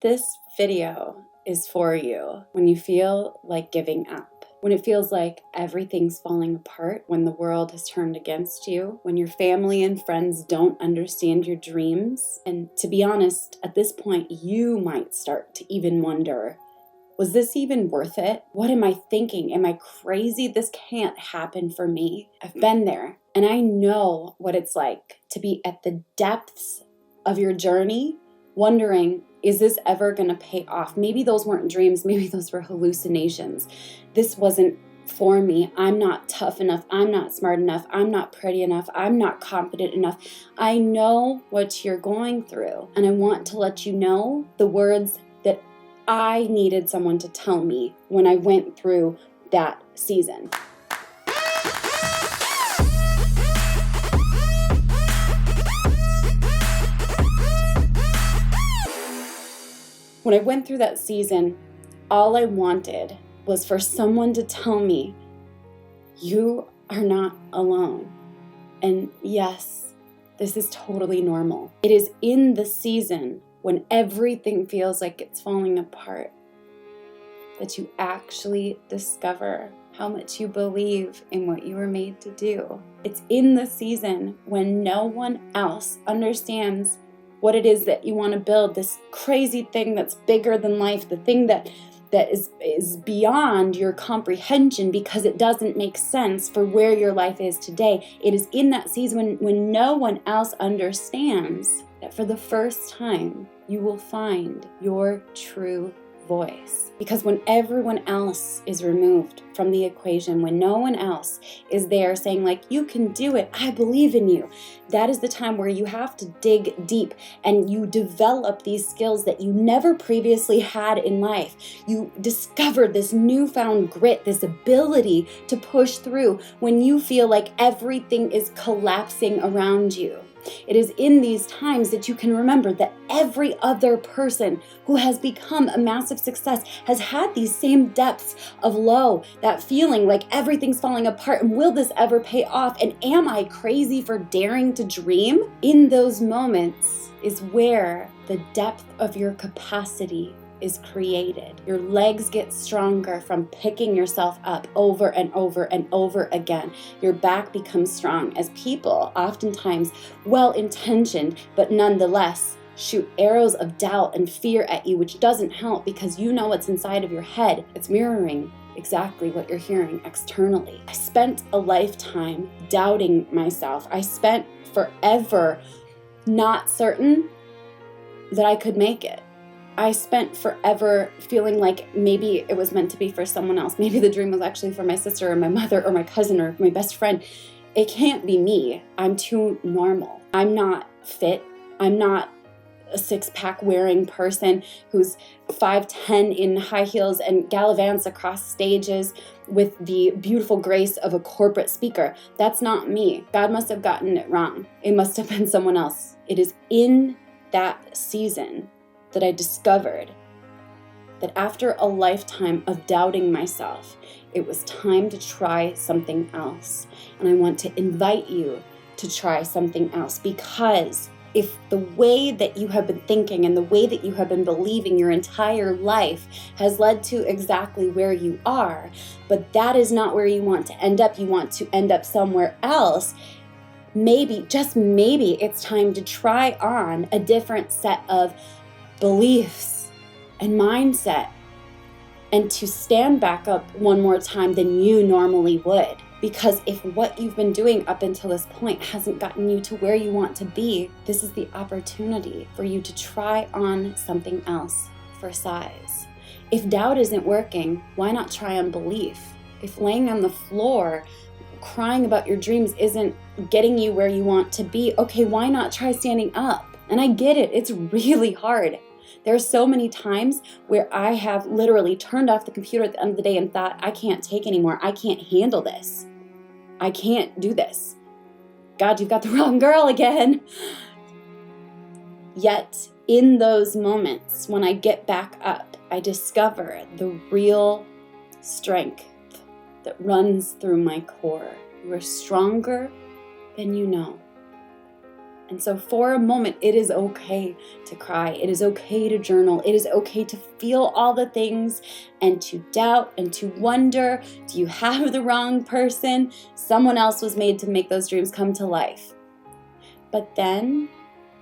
This video is for you when you feel like giving up, when it feels like everything's falling apart, when the world has turned against you, when your family and friends don't understand your dreams. And to be honest, at this point, you might start to even wonder, was this even worth it? What am I thinking? Am I crazy? This can't happen for me. I've been there, and I know what it's like to be at the depths of your journey, wondering, is this ever going to pay off? Maybe those weren't dreams. Maybe those were hallucinations. This wasn't for me. I'm not tough enough. I'm not smart enough. I'm not pretty enough. I'm not confident enough. I know what you're going through, and I want to let you know the words that I needed someone to tell me when I went through that season. When I went through that season, all I wanted was for someone to tell me, you are not alone. And yes, this is totally normal. It is in the season when everything feels like it's falling apart that you actually discover how much you believe in what you were made to do. It's in the season when no one else understands what it is that you want to build, this crazy thing that's bigger than life, the thing that is beyond your comprehension because it doesn't make sense for where your life is today. It is in that season when no one else understands that for the first time you will find your true voice. Because when everyone else is removed from the equation, when no one else is there saying like, you can do it, I believe in you, that is the time where you have to dig deep and you develop these skills that you never previously had in life. You discover this newfound grit, this ability to push through when you feel like everything is collapsing around you. It is in these times that you can remember that every other person who has become a massive success has had these same depths of low, that feeling like everything's falling apart and will this ever pay off? And am I crazy for daring to dream? In those moments is where the depth of your capacity is created. Your legs get stronger from picking yourself up over and over and over again. Your back becomes strong as people, oftentimes well-intentioned, but nonetheless shoot arrows of doubt and fear at you, which doesn't help because you know what's inside of your head. It's mirroring exactly what you're hearing externally. I spent a lifetime doubting myself. I spent forever not certain that I could make it. I spent forever feeling like maybe it was meant to be for someone else. Maybe the dream was actually for my sister or my mother or my cousin or my best friend. It can't be me. I'm too normal. I'm not fit. I'm not a six-pack wearing person who's 5'10" in high heels and gallivants across stages with the beautiful grace of a corporate speaker. That's not me. God must have gotten it wrong. It must have been someone else. It is in that season that I discovered that after a lifetime of doubting myself, it was time to try something else. And I want to invite you to try something else, because if the way that you have been thinking and the way that you have been believing your entire life has led to exactly where you are, but that is not where you want to end up, you want to end up somewhere else, maybe, just maybe, it's time to try on a different set of beliefs and mindset, and to stand back up one more time than you normally would. Because if what you've been doing up until this point hasn't gotten you to where you want to be, this is the opportunity for you to try on something else for size. If doubt isn't working, why not try on belief? If laying on the floor crying about your dreams isn't getting you where you want to be, okay, why not try standing up? And I get it, it's really hard. There are so many times where I have literally turned off the computer at the end of the day and thought, I can't take anymore. I can't handle this. I can't do this. God, you've got the wrong girl again. Yet in those moments, when I get back up, I discover the real strength that runs through my core. You are stronger than you know. And so for a moment, it is okay to cry. It is okay to journal. It is okay to feel all the things and to doubt and to wonder, do you have the wrong person? Someone else was made to make those dreams come to life. But then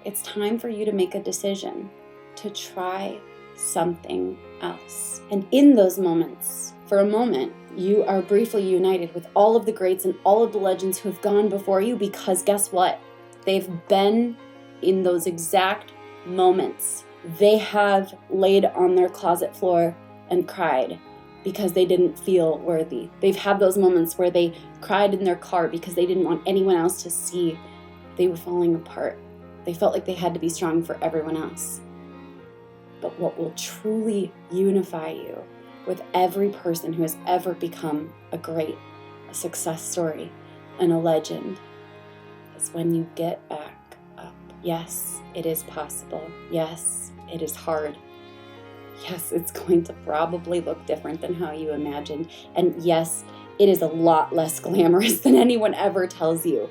it's time for you to make a decision to try something else. And in those moments, for a moment, you are briefly united with all of the greats and all of the legends who have gone before you, because guess what? They've been in those exact moments. They have laid on their closet floor and cried because they didn't feel worthy. They've had those moments where they cried in their car because they didn't want anyone else to see they were falling apart. They felt like they had to be strong for everyone else. But what will truly unify you with every person who has ever become a success story, and a legend, is when you get back up. Yes, it is possible. Yes, it is hard. Yes, it's going to probably look different than how you imagined. And yes, it is a lot less glamorous than anyone ever tells you.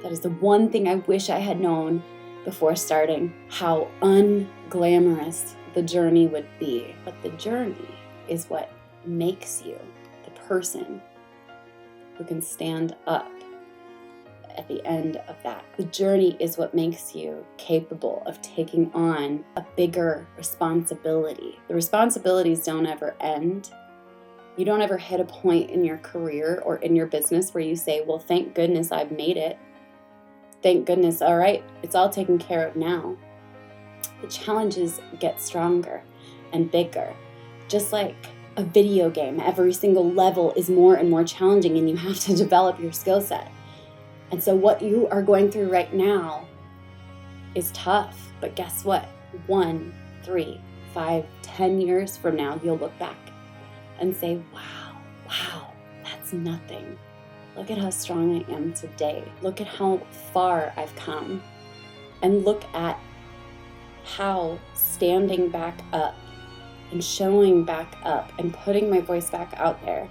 That is the one thing I wish I had known before starting, how unglamorous the journey would be. But the journey is what makes you the person who can stand up at the end of that. The journey is what makes you capable of taking on a bigger responsibility. The responsibilities don't ever end. You don't ever hit a point in your career or in your business where you say, well, thank goodness I've made it. Thank goodness, all right, it's all taken care of now. The challenges get stronger and bigger. Just like a video game, every single level is more and more challenging, and you have to develop your skill set. And so what you are going through right now is tough, but guess what? 1, 3, 5, 10 years from now, you'll look back and say, wow, that's nothing. Look at how strong I am today. Look at how far I've come. And look at how standing back up and showing back up and putting my voice back out there,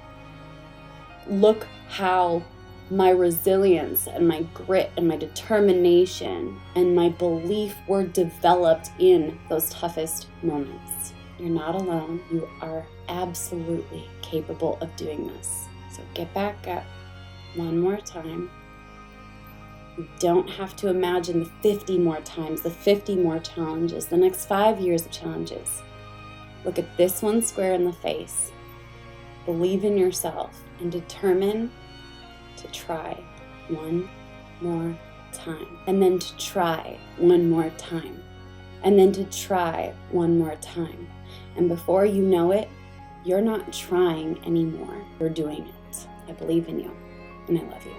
look how my resilience and my grit and my determination and my belief were developed in those toughest moments. You're not alone. You are absolutely capable of doing this. So get back up one more time. You don't have to imagine the 50 more times, the 50 more challenges, the next 5 years of challenges. Look at this one square in the face. Believe in yourself and determine to try one more time, and then to try one more time, and then to try one more time. And before you know it, you're not trying anymore. You're doing it. I believe in you, and I love you.